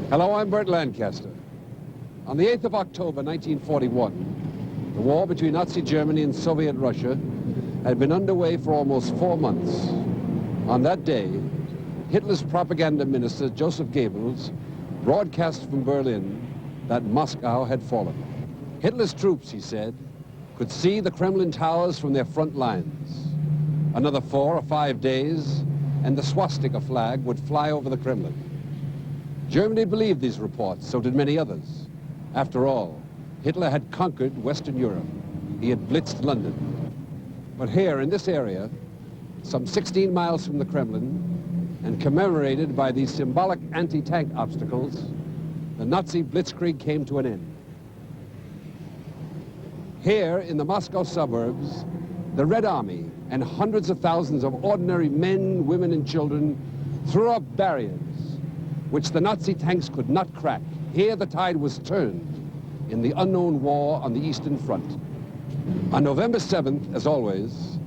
Hello, I'm Burt Lancaster. On the 8th of October, 1941, the war between Nazi Germany and Soviet Russia had been underway for almost 4 months. On that day, Hitler's propaganda minister, Joseph Goebbels, broadcast from Berlin that Moscow had fallen. Hitler's troops, he said, could see the Kremlin towers from their front lines. Another 4 or 5 days, and the swastika flag would fly over the Kremlin. Germany believed these reports, so did many others. After all, Hitler had conquered Western Europe. He had blitzed London. But here, in this area, some 16 miles from the Kremlin, and commemorated by these symbolic anti-tank obstacles, the Nazi blitzkrieg came to an end. Here, in the Moscow suburbs, the Red Army and hundreds of thousands of ordinary men, women, and children threw up barriers which the Nazi tanks could not crack. Here the tide was turned in the unknown war on the Eastern Front. On November 7th, as always,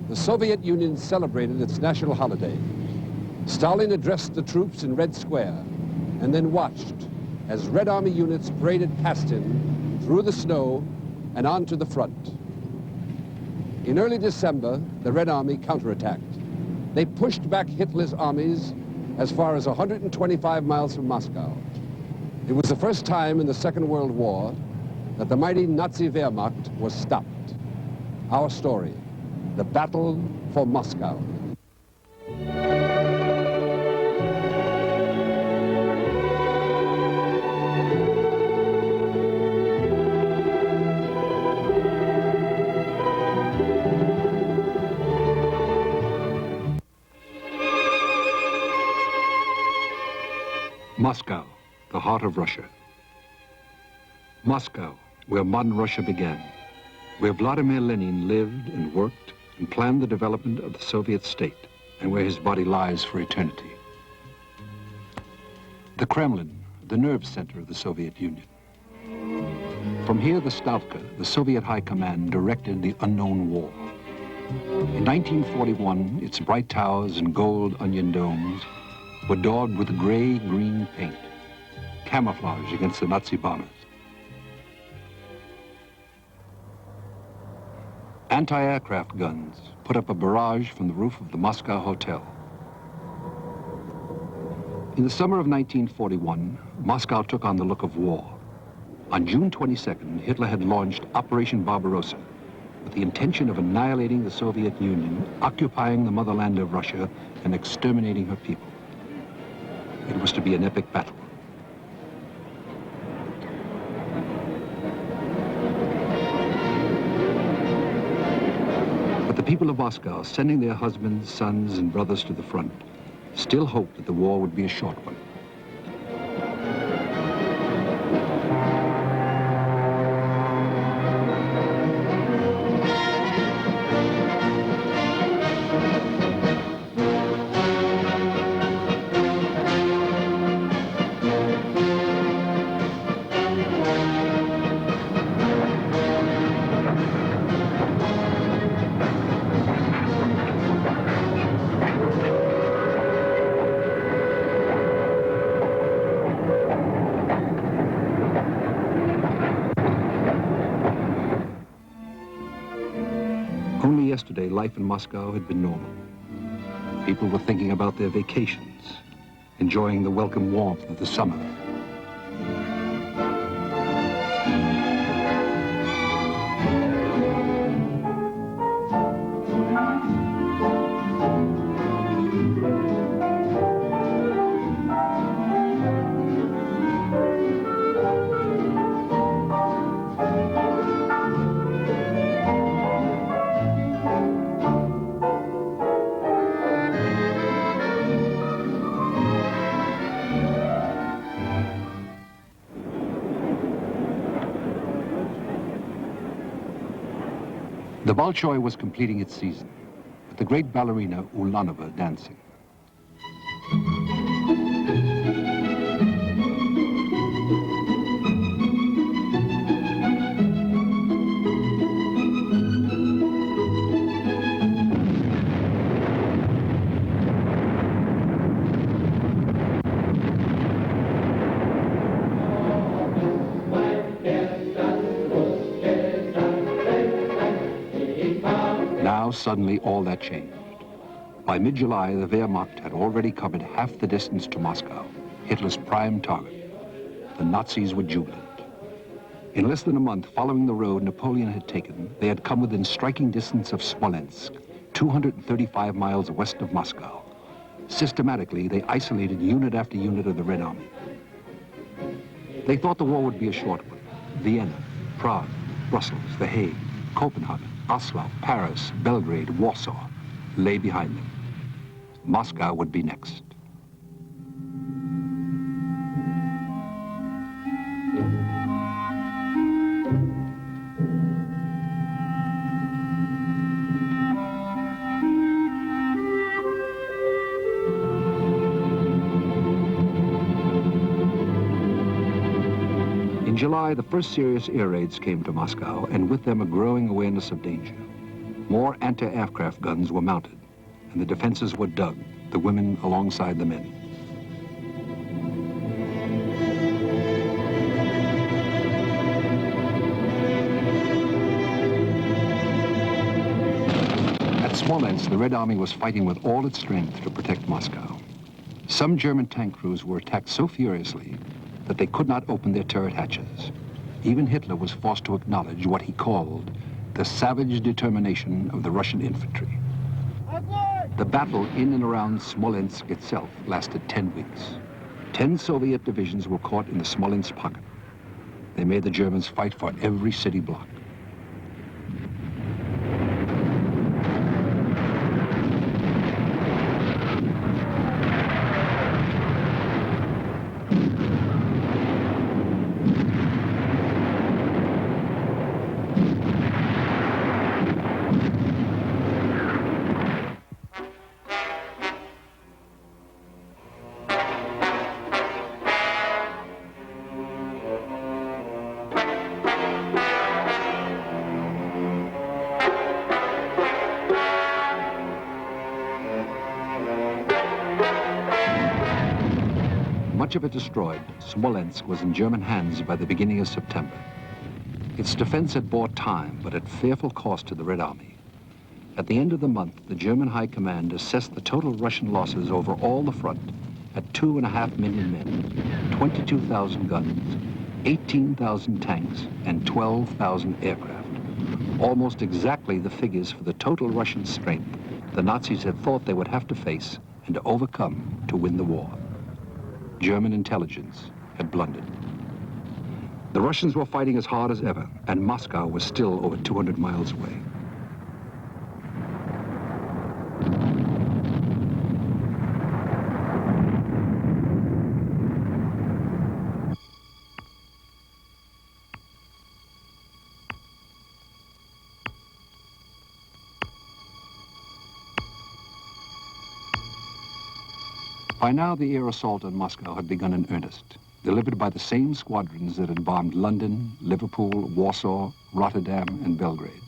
the Soviet Union celebrated its national holiday. Stalin addressed the troops in Red Square and then watched as Red Army units paraded past him through the snow and onto the front. In early December, the Red Army counterattacked. They pushed back Hitler's armies as far as 125 miles from Moscow. It was the first time in the Second World War that the mighty Nazi Wehrmacht was stopped. Our story, the battle for Moscow. Moscow, the heart of Russia. Moscow, where modern Russia began, where Vladimir Lenin lived and worked and planned the development of the Soviet state, and where his body lies for eternity. The Kremlin, the nerve center of the Soviet Union. From here, the Stavka, the Soviet High Command, directed the unknown war. In 1941, its bright towers and gold onion domes were daubed with gray-green paint, camouflage against the Nazi bombers. Anti-aircraft guns put up a barrage from the roof of the Moscow Hotel. In the summer of 1941, Moscow took on the look of war. On June 22nd, Hitler had launched Operation Barbarossa with the intention of annihilating the Soviet Union, occupying the motherland of Russia, and exterminating her people. It was to be an epic battle. But the people of Moscow, sending their husbands, sons, and brothers to the front, still hoped that the war would be a short one. Only yesterday, life in Moscow had been normal. People were thinking about their vacations, enjoying the welcome warmth of the summer. The Bolshoi was completing its season, with the great ballerina Ulanova dancing. suddenly all that changed. By mid-July, the Wehrmacht had already covered half the distance to Moscow, Hitler's prime target. The Nazis were jubilant. In less than a month following the road Napoleon had taken, they had come within striking distance of Smolensk, 235 miles west of Moscow. Systematically, they isolated unit after unit of the Red Army. They thought the war would be a short one. Vienna, Prague, Brussels, The Hague, Copenhagen, Oslo, Paris, Belgrade, Warsaw lay behind them. Moscow would be next. In July, the first serious air raids came to Moscow, and with them a growing awareness of danger. More anti-aircraft guns were mounted, and the defenses were dug, the women alongside the men. At Smolensk, the Red Army was fighting with all its strength to protect Moscow. Some German tank crews were attacked so furiously that they could not open their turret hatches. Even Hitler was forced to acknowledge what he called the savage determination of the Russian infantry. The battle in and around Smolensk itself lasted 10 weeks. 10 Soviet divisions were caught in the Smolensk pocket. They made the Germans fight for every city block. Much of it destroyed, Smolensk was in German hands by the beginning of September. Its defense had bought time, but at fearful cost to the Red Army. At the end of the month, the German High Command assessed the total Russian losses over all the front at 2.5 million men, 22,000 guns, 18,000 tanks, and 12,000 aircraft. Almost exactly the figures for the total Russian strength the Nazis had thought they would have to face and to overcome to win the war. German intelligence had blundered. The Russians were fighting as hard as ever, and Moscow was still over 200 miles away. By now, the air assault on Moscow had begun in earnest, delivered by the same squadrons that had bombed London, Liverpool, Warsaw, Rotterdam, and Belgrade.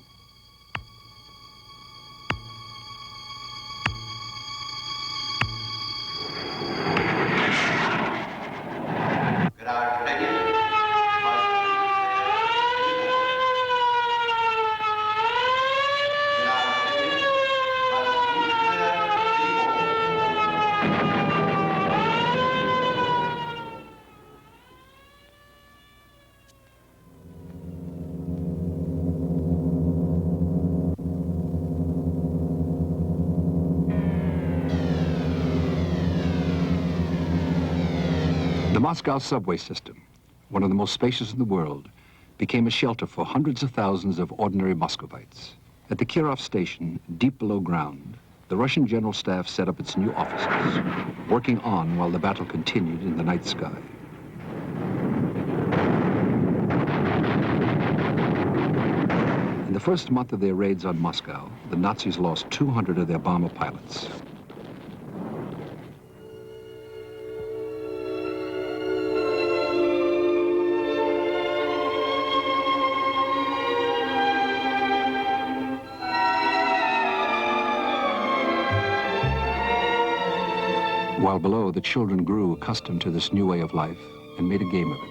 The Moscow subway system, one of the most spacious in the world, became a shelter for hundreds of thousands of ordinary Muscovites. At the Kirov station, deep below ground, the Russian General Staff set up its new offices, working on while the battle continued in the night sky. In the first month of their raids on Moscow, the Nazis lost 200 of their bomber pilots. While below, the children grew accustomed to this new way of life and made a game of it.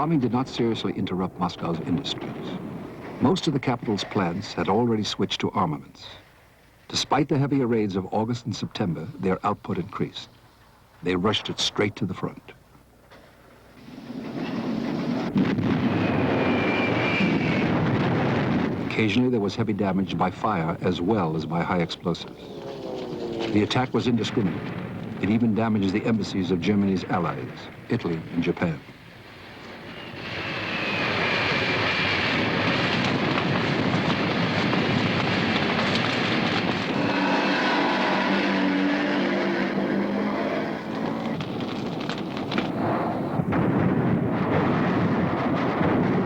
bombing did not seriously interrupt Moscow's industries. Most of the capital's plants had already switched to armaments. Despite the heavier raids of August and September, their output increased. They rushed it straight to the front. Occasionally, there was heavy damage by fire as well as by high explosives. The attack was indiscriminate. It even damaged the embassies of Germany's allies, Italy and Japan.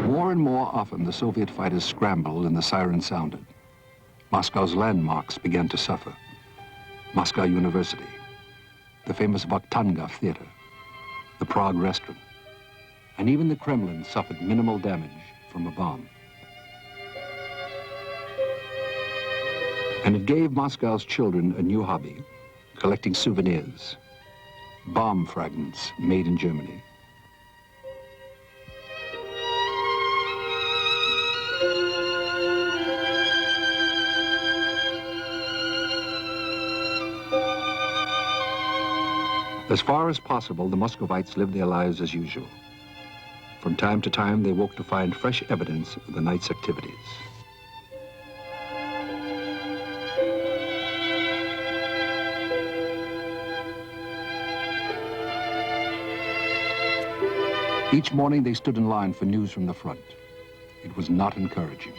More and more often, the Soviet fighters scrambled and the siren sounded. Moscow's landmarks began to suffer. Moscow University, the famous Vakhtangov Theater, the Prague restaurant, and even the Kremlin suffered minimal damage from a bomb. And it gave Moscow's children a new hobby, collecting souvenirs, bomb fragments made in Germany. As far as possible, the Muscovites lived their lives as usual. From time to time, they woke to find fresh evidence of the night's activities. Each morning, they stood in line for news from the front. It was not encouraging.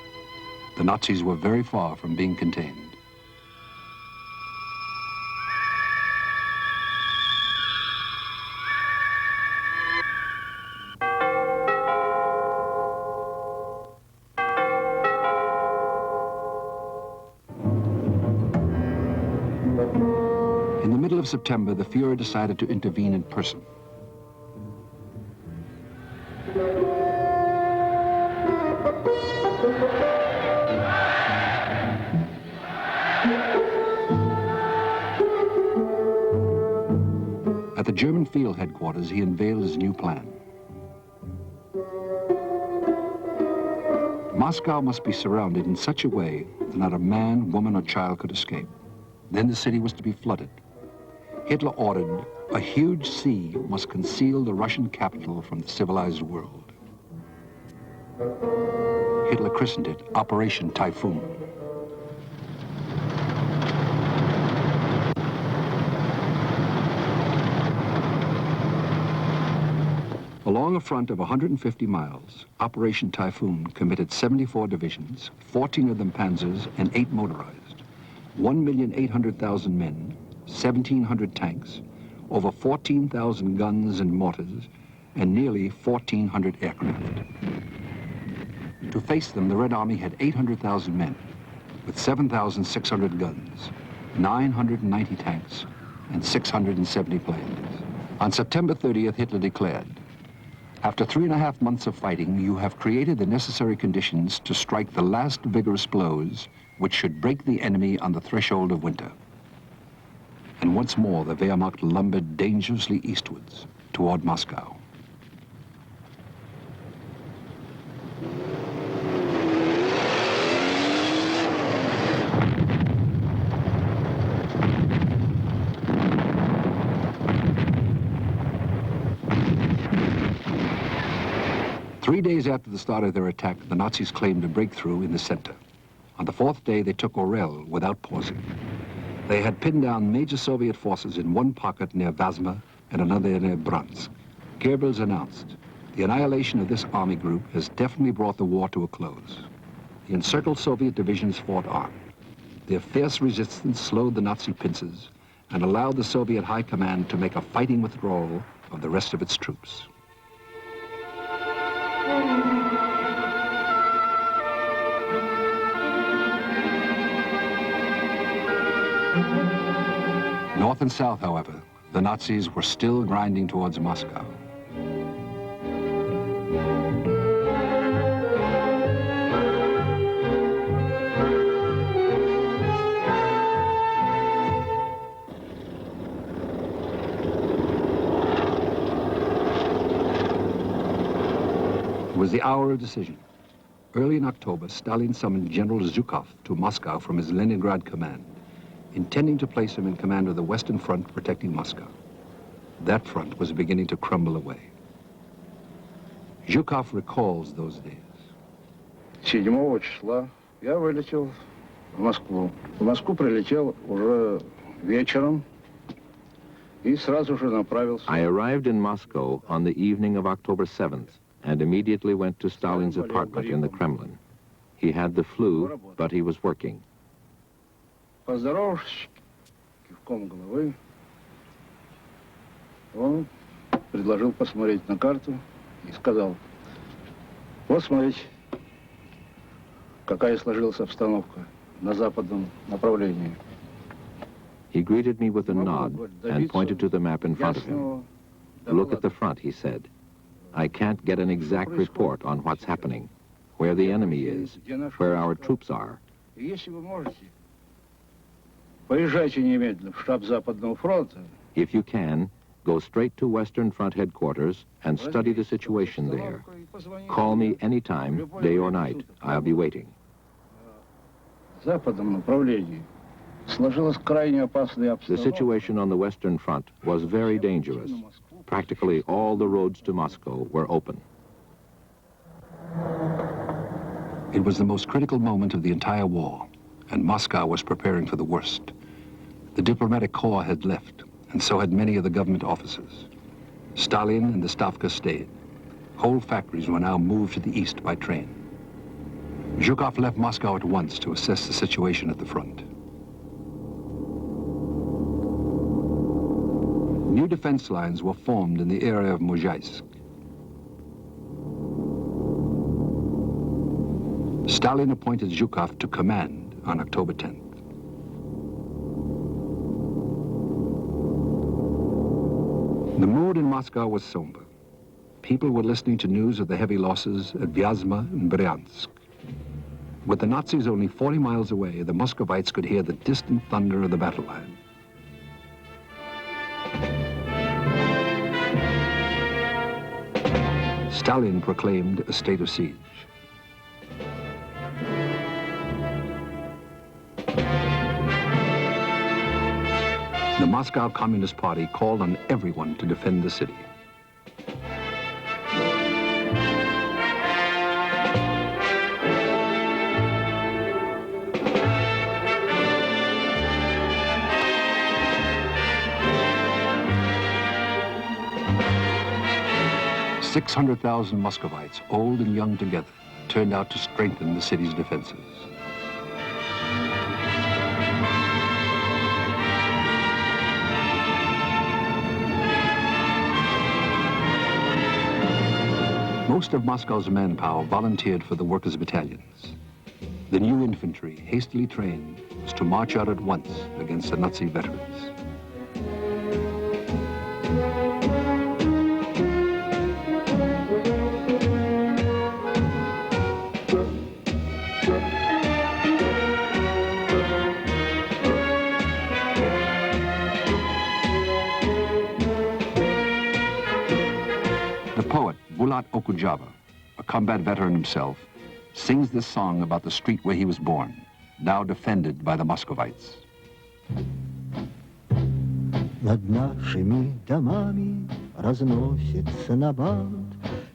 The Nazis were very far from being contained. In the middle of September, the Fuhrer decided to intervene in person. At the German field headquarters, he unveiled his new plan. Moscow must be surrounded in such a way that not a man, woman, or child could escape. Then the city was to be flooded. Hitler ordered a huge sea must conceal the Russian capital from the civilized world. Hitler christened it Operation Typhoon. Along a front of 150 miles, Operation Typhoon committed 74 divisions, 14 of them panzers and 8 motorized, 1,800,000 men, 1,700 tanks, over 14,000 guns and mortars, and nearly 1,400 aircraft. To face them, the Red Army had 800,000 men, with 7,600 guns, 990 tanks, and 670 planes. On September 30th, Hitler declared, "After 3.5 months of fighting, you have created the necessary conditions to strike the last vigorous blows which should break the enemy on the threshold of winter." And once more, the Wehrmacht lumbered dangerously eastwards toward Moscow. Three days after the start of their attack, the Nazis claimed a breakthrough in the center. On the 4th day, they took Orel without pausing. They had pinned down major Soviet forces in one pocket near Vyazma and another near Bryansk. Goebbels announced, "The annihilation of this army group has definitely brought the war to a close." The encircled Soviet divisions fought on. Their fierce resistance slowed the Nazi pincers and allowed the Soviet High Command to make a fighting withdrawal of the rest of its troops. North and south, however, the Nazis were still grinding towards Moscow. was the hour of decision. Early in October, Stalin summoned General Zhukov to Moscow from his Leningrad command, intending to place him in command of the Western Front protecting Moscow. That front was beginning to crumble away. Zhukov recalls those days. 7 числа я вылетел в Москву. В Москву прилетел уже вечером и сразу же направился. I arrived in Moscow on the evening of October 7th and immediately went to Stalin's apartment in the Kremlin. He had the flu, but he was working. Поздоровавшись, кивком головы, он предложил посмотреть на карту и сказал: вот смотрите, какая сложилась обстановка на западном направлении. He greeted me with a nod and pointed to the map in front of him. Look at the front, he said. I can't get an exact report on what's happening, where the enemy is, where our troops are. Если вы можете, поезжайте немедленно в штаб Западного фронта. If you can, go straight to Western Front headquarters and study the situation there. Call me anytime, day or night. I'll be waiting. В западном направлении сложилась крайне опасная The обстановка. situation on the Western Front was very dangerous. Practically all the roads to Moscow were open. It was the most critical moment of the entire war, and Moscow was preparing for the worst. The diplomatic corps had left, and so had many of the government officers. Stalin and the Stavka stayed. Whole factories were now moved to the east by train. Zhukov left Moscow at once to assess the situation at the front. New defense lines were formed in the area of Mozhaisk. Stalin appointed Zhukov to command on October 10th. The mood in Moscow was somber. People were listening to news of the heavy losses at Vyazma and Bryansk. With the Nazis only 40 miles away, the Muscovites could hear the distant thunder of the battle line. Stalin proclaimed a state of siege. The Moscow Communist Party called on everyone to defend the city. $600,000 Muscovites, old and young together, turned out to strengthen the city's defenses. Most of Moscow's manpower volunteered for the workers' battalions. The new infantry, hastily trained, was to march out at once against the Nazi veterans. The poet Bulat Okudjava, a combat veteran himself, sings this song about the street where he was born, now defended by the Muscovites. Над нашими домами разносится набат,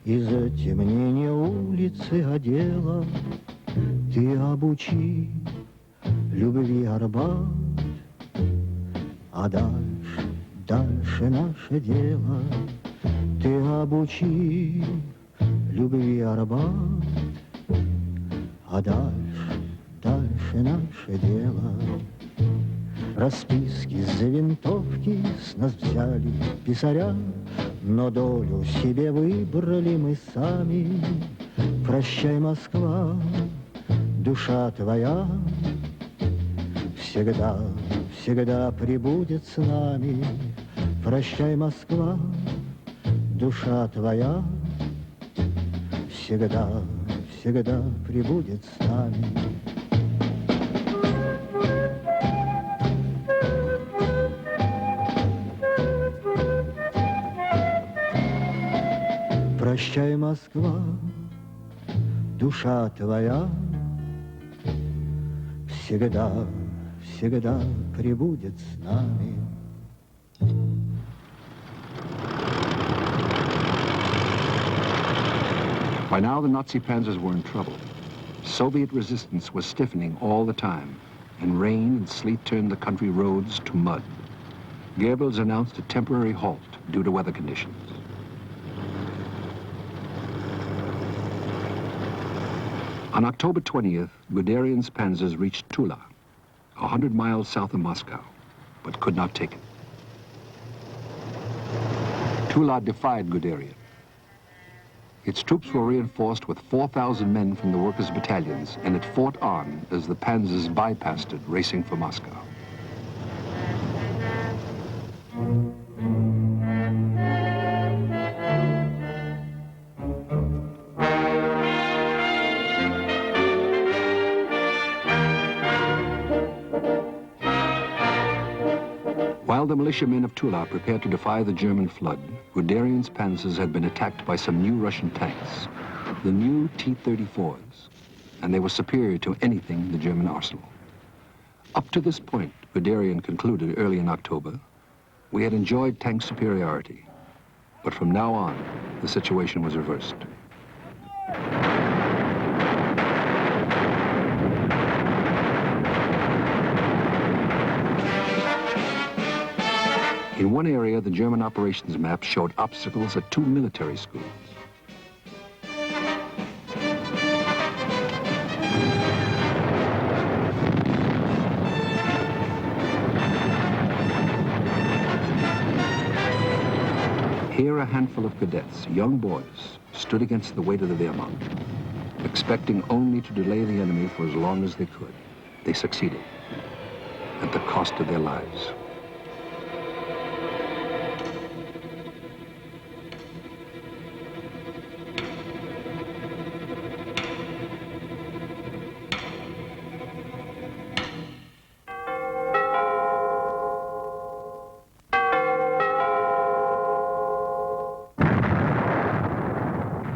из темнения улицы одела. Ты обучи любви Арбат, а дальше наше дело. Ты обучи любви Арбат, а дальше наше дело. Расписки за винтовки с нас взяли писаря, но долю себе выбрали мы сами. Прощай, Москва, душа твоя всегда, всегда пребудет с нами. Прощай, Москва, душа твоя всегда, всегда пребудет с нами. Прощай, Москва, душа твоя всегда, всегда пребудет с нами. By now, the Nazi panzers were in trouble. Soviet resistance was stiffening all the time, and rain and sleet turned the country roads to mud. Goebbels announced a temporary halt due to weather conditions. On October 20th, Guderian's panzers reached Tula, 100 miles south of Moscow, but could not take it. Tula defied Guderian. Its troops were reinforced with 4,000 men from the workers' battalions, and it fought on as the panzers bypassed it, racing for Moscow. While the militiamen of Tula prepared to defy the German flood, Guderian's panzers had been attacked by some new Russian tanks, the new T-34s, and they were superior to anything in the German arsenal. Up to this point, Guderian concluded early in October, we had enjoyed tank superiority, but from now on, the situation was reversed. In one area, the German operations map showed obstacles at 2 military schools. Here, a handful of cadets, young boys, stood against the weight of the Wehrmacht, expecting only to delay the enemy for as long as they could. They succeeded, at the cost of their lives.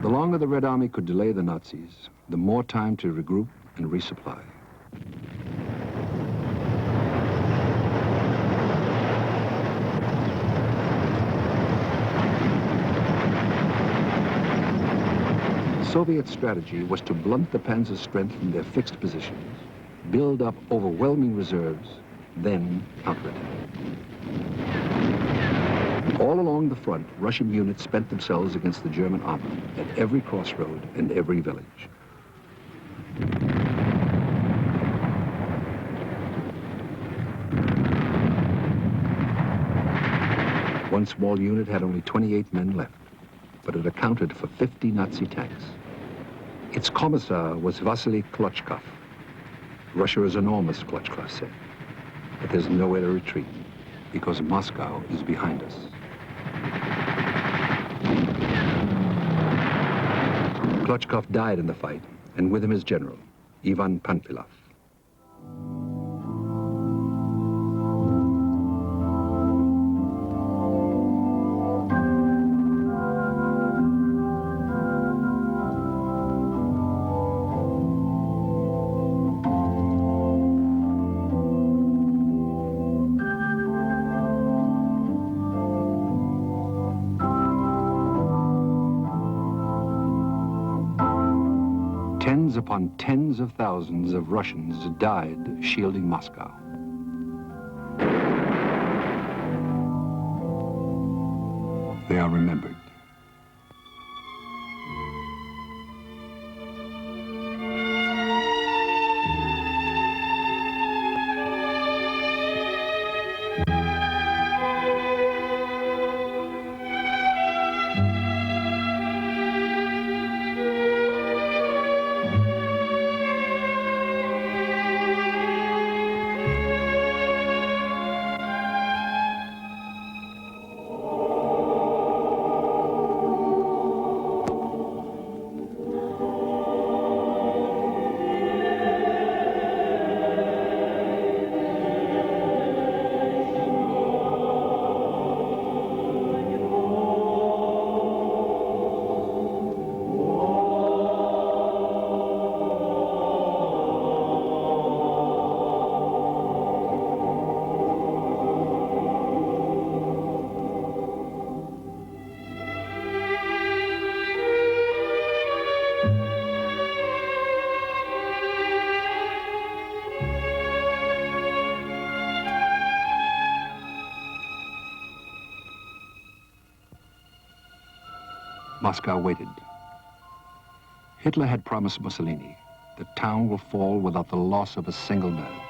The longer the Red Army could delay the Nazis, the more time to regroup and resupply. Soviet strategy was to blunt the panzers' strength from their fixed positions, build up overwhelming reserves, then counterattack. All along the front, Russian units spent themselves against the German armor at every crossroad and every village. One small unit had only 28 men left, but it accounted for 50 Nazi tanks. Its commissar was Vasily Klochkov. Russia is enormous, Klochkov said, but there's nowhere to retreat because Moscow is behind us. Klochkov died in the fight, and with him his general, Ivan Panfilov. Tens upon tens of thousands of Russians died shielding Moscow. They are remembered. Moscow waited. Hitler had promised Mussolini, the town will fall without the loss of a single man.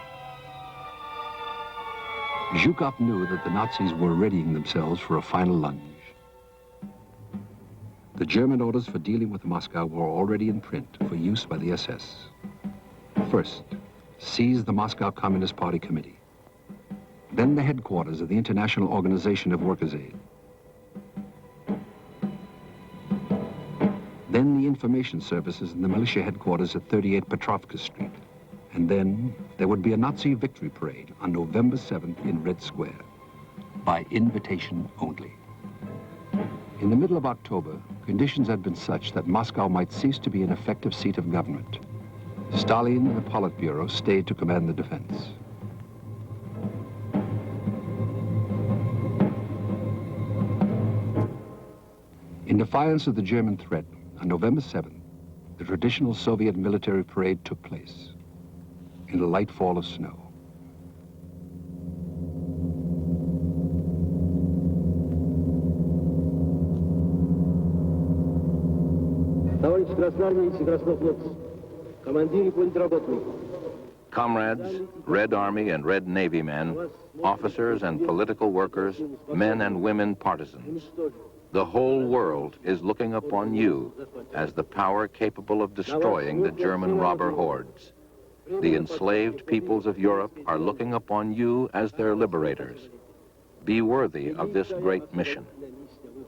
Zhukov knew that the Nazis were readying themselves for a final lunge. The German orders for dealing with Moscow were already in print for use by the SS. First, seize the Moscow Communist Party Committee. Then the headquarters of the International Organization of Workers' Aid. Then the information services and the militia headquarters at 38 Petrovka Street. And then there would be a Nazi victory parade on November 7th in Red Square, by invitation only. In the middle of October, conditions had been such that Moscow might cease to be an effective seat of government. Stalin and the Politburo stayed to command the defense. In defiance of the German threat, on November 7th, the traditional Soviet military parade took place in a light fall of snow. Comrades, Red Army and Red Navy men, officers and political workers, men and women partisans. The whole world is looking upon you as the power capable of destroying the German robber hordes. The enslaved peoples of Europe are looking upon you as their liberators. Be worthy of this great mission.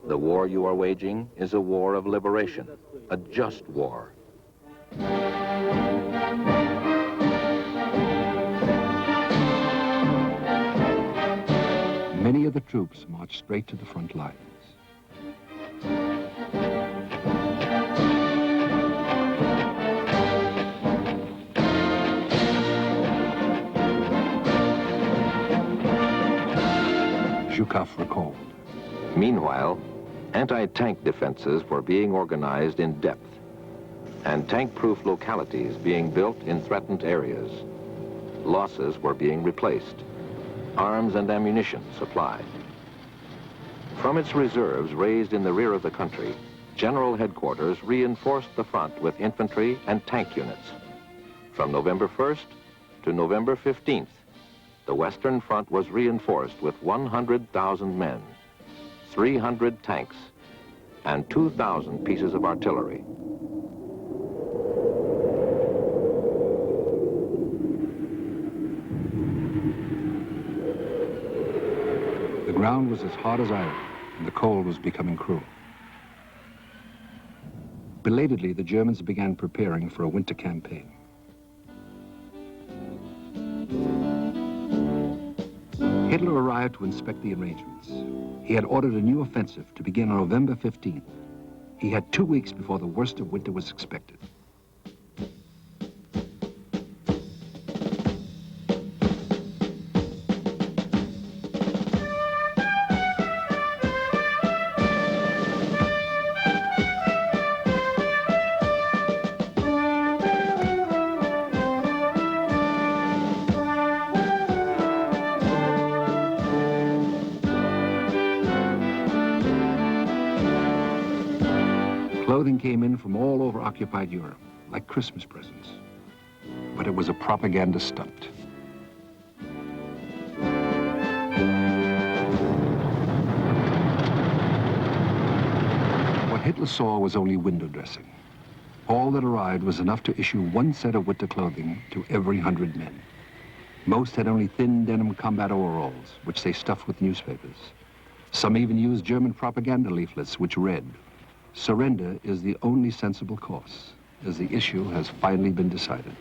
The war you are waging is a war of liberation, a just war. Many of the troops marched straight to the front lines. Zhukov recalled. Meanwhile, anti-tank defenses were being organized in depth, and tank-proof localities being built in threatened areas. Losses were being replaced, arms and ammunition supplied. From its reserves raised in the rear of the country, General Headquarters reinforced the front with infantry and tank units. From November 1st to November 15th, the Western Front was reinforced with 100,000 men, 300 tanks, and 2,000 pieces of artillery. The ground was as hard as iron, and the cold was becoming cruel. Belatedly, the Germans began preparing for a winter campaign. Hitler arrived to inspect the arrangements. He had ordered a new offensive to begin on November 15th. He had 2 weeks before the worst of winter was expected. Clothing came in from all over occupied Europe, like Christmas presents. But it was a propaganda stunt. What Hitler saw was only window dressing. All that arrived was enough to issue 1 set of winter clothing to every 100 men. Most had only thin denim combat overalls, which they stuffed with newspapers. Some even used German propaganda leaflets, which read, "Surrender is the only sensible course, as the issue has finally been decided."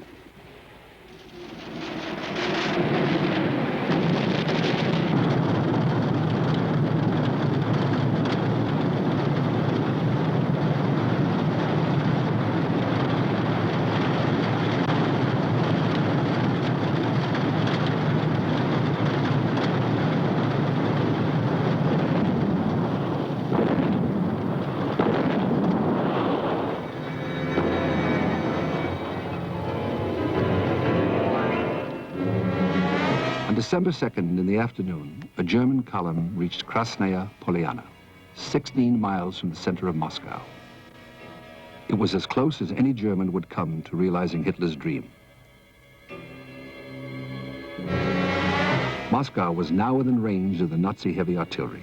On December 2nd in the afternoon, a German column reached Krasnaya Polyana. 16 miles from the center of Moscow. It was as close as any German would come to realizing Hitler's dream. Moscow was now within range of the Nazi heavy artillery.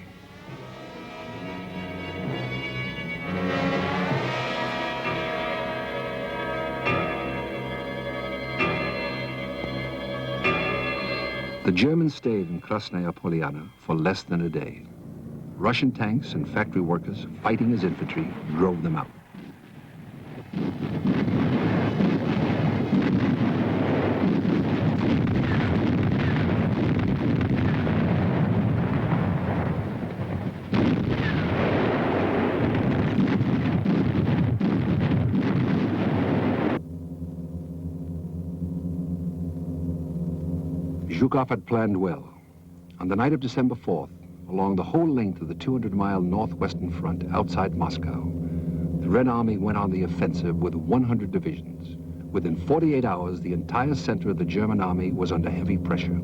The Germans stayed in Krasnaya Poliana for less than a day. Russian tanks and factory workers, fighting as infantry, drove them out. Zhukov had planned well. On the night of December 4th, along the whole length of the 200-mile northwestern front outside Moscow, the Red Army went on the offensive with 100 divisions. Within 48 hours, the entire center of the German army was under heavy pressure.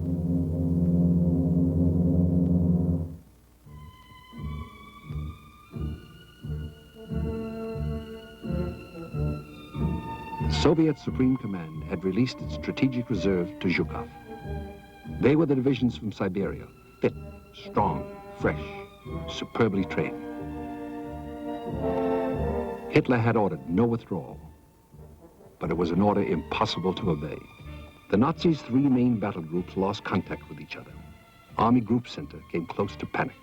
The Soviet Supreme Command had released its strategic reserve to Zhukov. They were the divisions from Siberia, fit, strong, fresh, superbly trained. Hitler had ordered no withdrawal, but it was an order impossible to obey. The Nazis' three main battle groups lost contact with each other. Army Group Center came close to panic.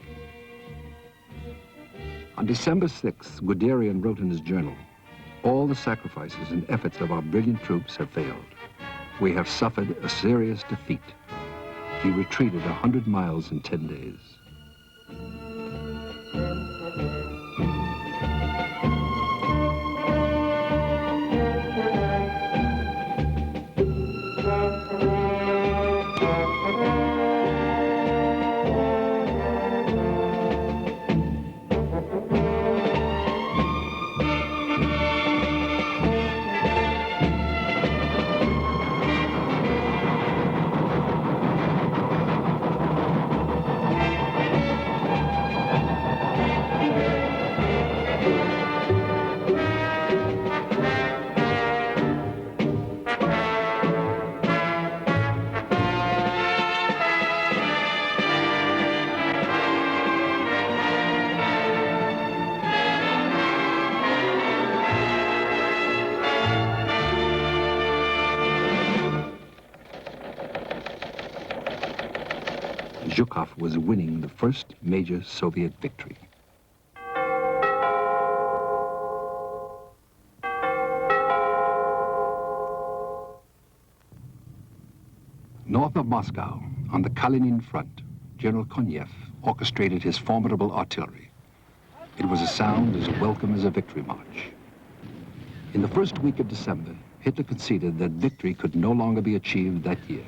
On December 6th, Guderian wrote in his journal, "All the sacrifices and efforts of our brilliant troops have failed. We have suffered a serious defeat." He retreated 100 miles in 10 days. Zhukov was winning the first major Soviet victory. North of Moscow, on the Kalinin front, General Konev orchestrated his formidable artillery. It was a sound as welcome as a victory march. In the first week of December, Hitler conceded that victory could no longer be achieved that year.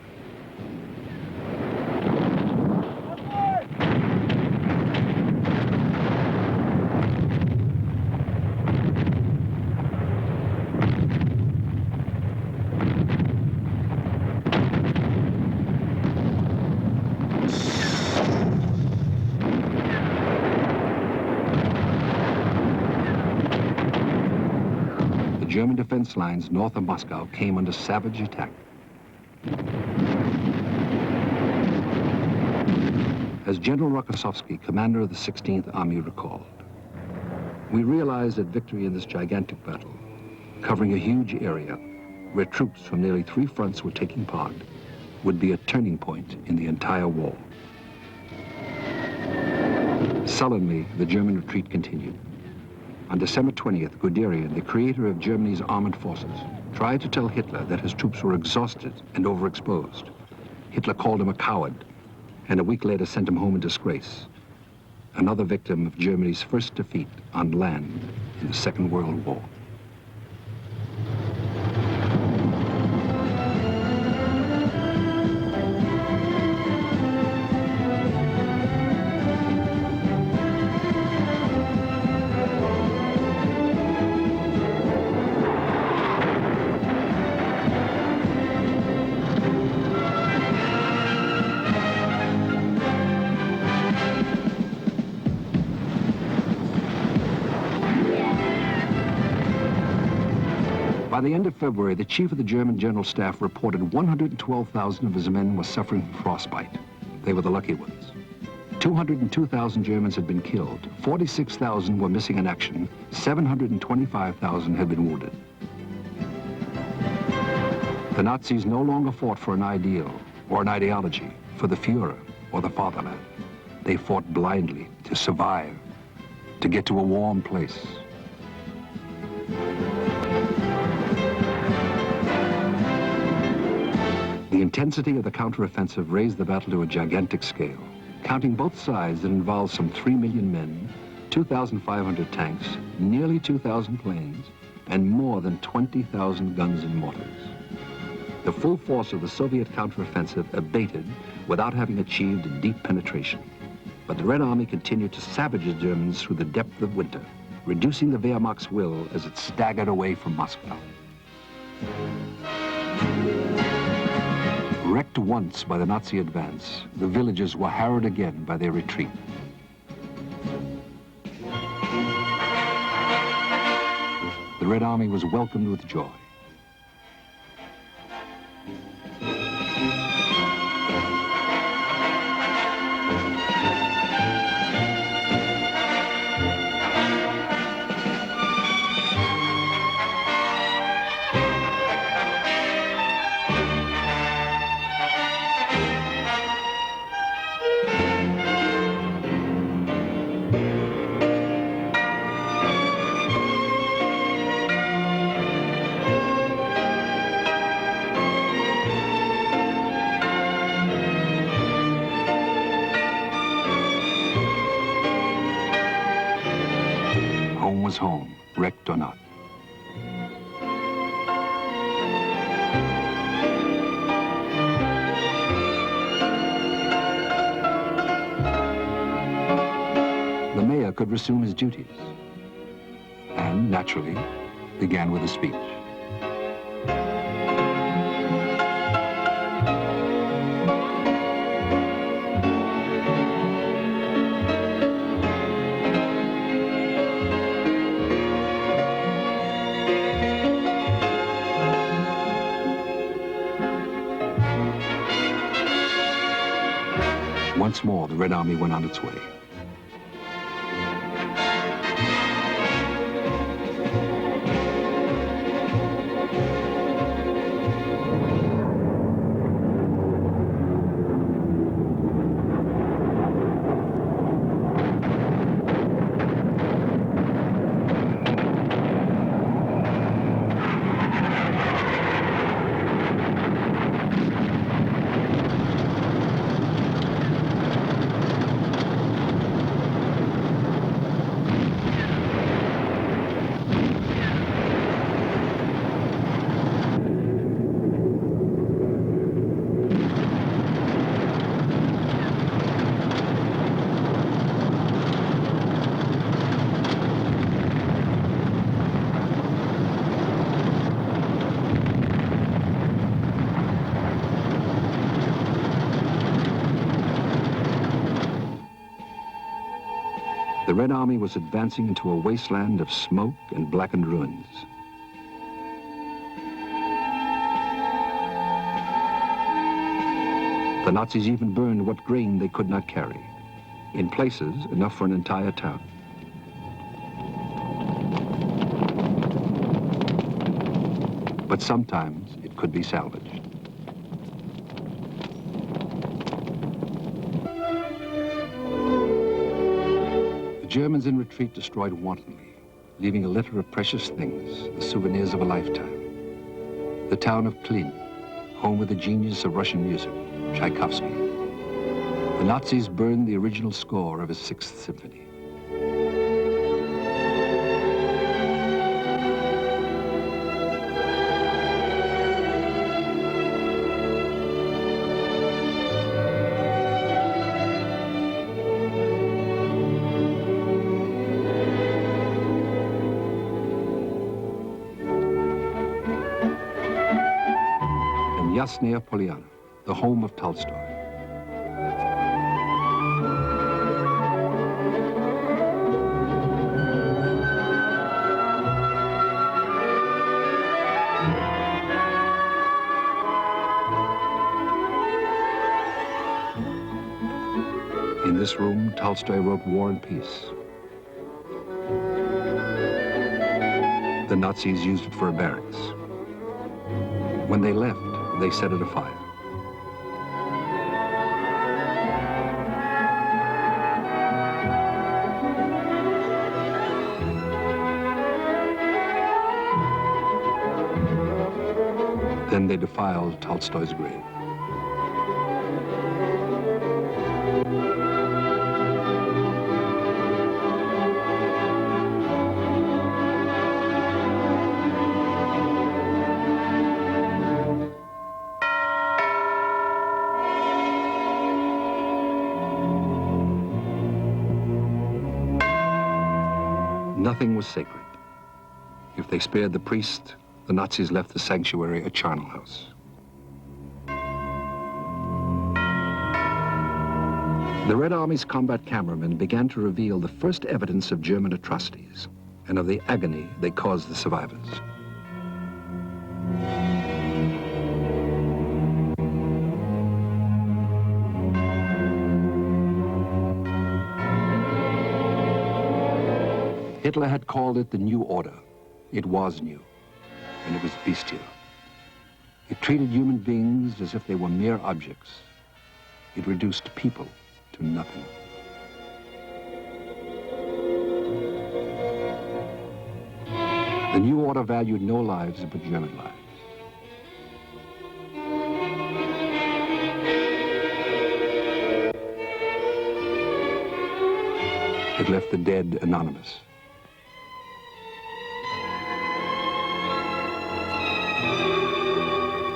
The German defense lines north of Moscow came under savage attack. As General Rokossovsky, commander of the 16th Army, recalled, "We realized that victory in this gigantic battle, covering a huge area where troops from nearly 3 fronts were taking part, would be a turning point in the entire war." Sullenly, the German retreat continued. On December 20th, Guderian, the creator of Germany's armed forces, tried to tell Hitler that his troops were exhausted and overexposed. Hitler called him a coward, and a week later sent him home in disgrace. Another victim of Germany's first defeat on land in the Second World War. By the end of February, the chief of the German General Staff reported 112,000 of his men were suffering from frostbite. They were the lucky ones. 202,000 Germans had been killed, 46,000 were missing in action, 725,000 had been wounded. The Nazis no longer fought for an ideal or an ideology, for the Führer or the fatherland. They fought blindly to survive, to get to a warm place. The intensity of the counteroffensive raised the battle to a gigantic scale. Counting both sides, it involved some 3 million men, 2,500 tanks, nearly 2,000 planes, and more than 20,000 guns and mortars. The full force of the Soviet counteroffensive abated without having achieved a deep penetration. But the Red Army continued to savage the Germans through the depth of winter, reducing the Wehrmacht's will as it staggered away from Moscow. Wrecked once by the Nazi advance, the villages were harrowed again by their retreat. The Red Army was welcomed with joy. Home was home, wrecked or not. The mayor could resume his duties, and naturally began with a speech. Once more, the Red Army went on its way. The Red Army was advancing into a wasteland of smoke and blackened ruins. The Nazis even burned what grain they could not carry. In places, enough for an entire town. But sometimes it could be salvaged. The Germans in retreat destroyed wantonly, leaving a litter of precious things, the souvenirs of a lifetime. The town of Klin, home of the genius of Russian music, Tchaikovsky. The Nazis burned the original score of his Sixth Symphony. Yasnaya Polyana, the home of Tolstoy. this room, Tolstoy wrote War and Peace. The Nazis used it for a barracks. When they left, they set it afire. Then they defiled Tolstoy's grave. Nothing was sacred. If they spared the priest, the Nazis left the sanctuary a charnel house. The Red Army's combat cameramen began to reveal the first evidence of German atrocities and of the agony they caused the survivors. Hitler had called it the New Order. It was new, and it was bestial. It treated human beings as if they were mere objects. It reduced people to nothing. The New Order valued no lives but German lives. It left the dead anonymous.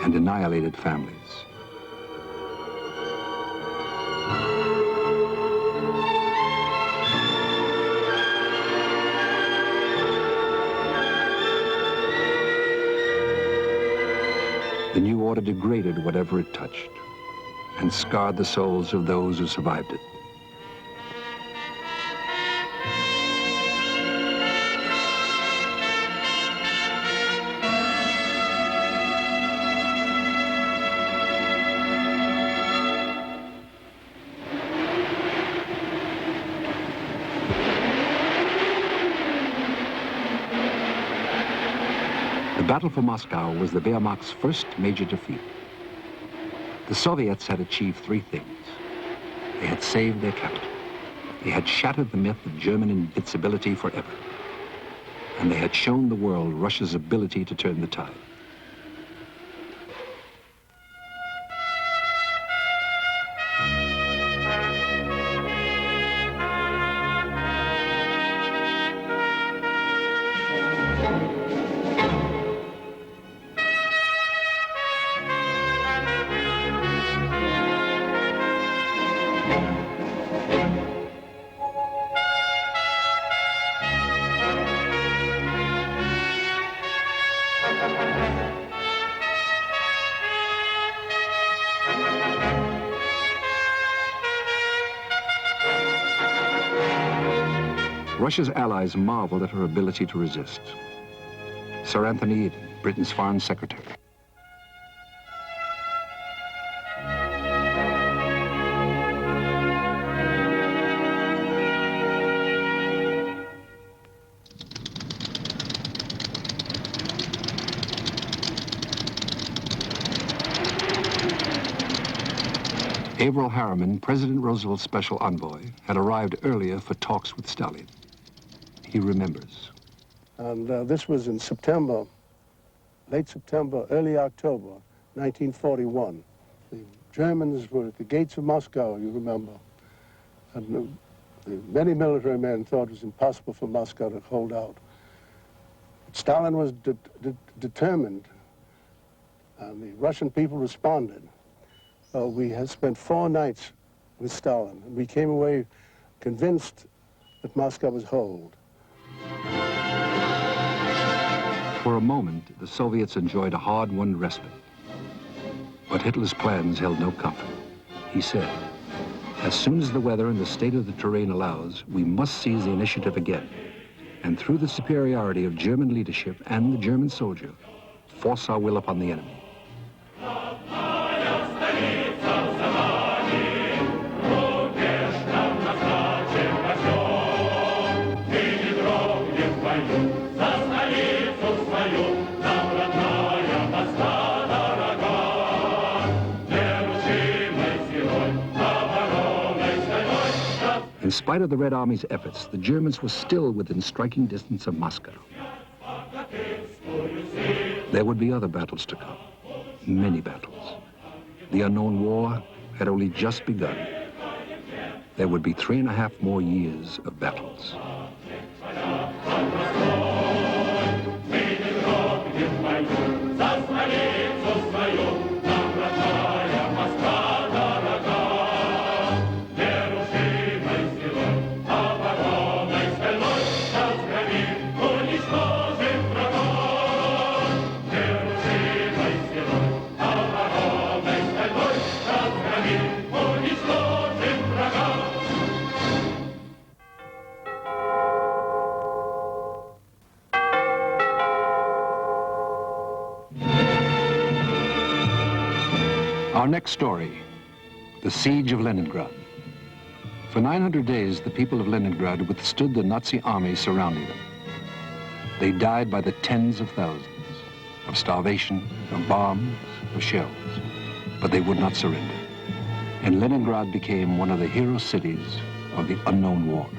And annihilated families. The New Order degraded whatever it touched and scarred the souls of those who survived it. The battle for Moscow was the Wehrmacht's first major defeat. The Soviets had achieved three things. They had saved their capital. They had shattered the myth of German invincibility forever. And they had shown the world Russia's ability to turn the tide. Russia's allies marveled at her ability to resist. Sir Anthony Eden, Britain's Foreign Secretary. Averell Harriman, President Roosevelt's special envoy, had arrived earlier for talks with Stalin. He remembers. And this was in September, late September, early October, 1941. The Germans were at the gates of Moscow, you remember. And many military men thought it was impossible for Moscow to hold out. Stalin was determined, and the Russian people responded. We had spent 4 nights with Stalin, and we came away convinced that Moscow was whole. For a moment, the Soviets enjoyed a hard-won respite. But Hitler's plans held no comfort. He said, as soon as the weather and the state of the terrain allows, we must seize the initiative again. And through the superiority of German leadership and the German soldier, force our will upon the enemy. In spite of the Red Army's efforts, the Germans were still within striking distance of Moscow. There would be other battles to come, many battles. The unknown war had only just begun. There would be 3.5 more years of battles. Our next story, the Siege of Leningrad. For 900 days, the people of Leningrad withstood the Nazi army surrounding them. They died by the tens of thousands, of starvation, of bombs, of shells, but they would not surrender. And Leningrad became one of the hero cities of the unknown war.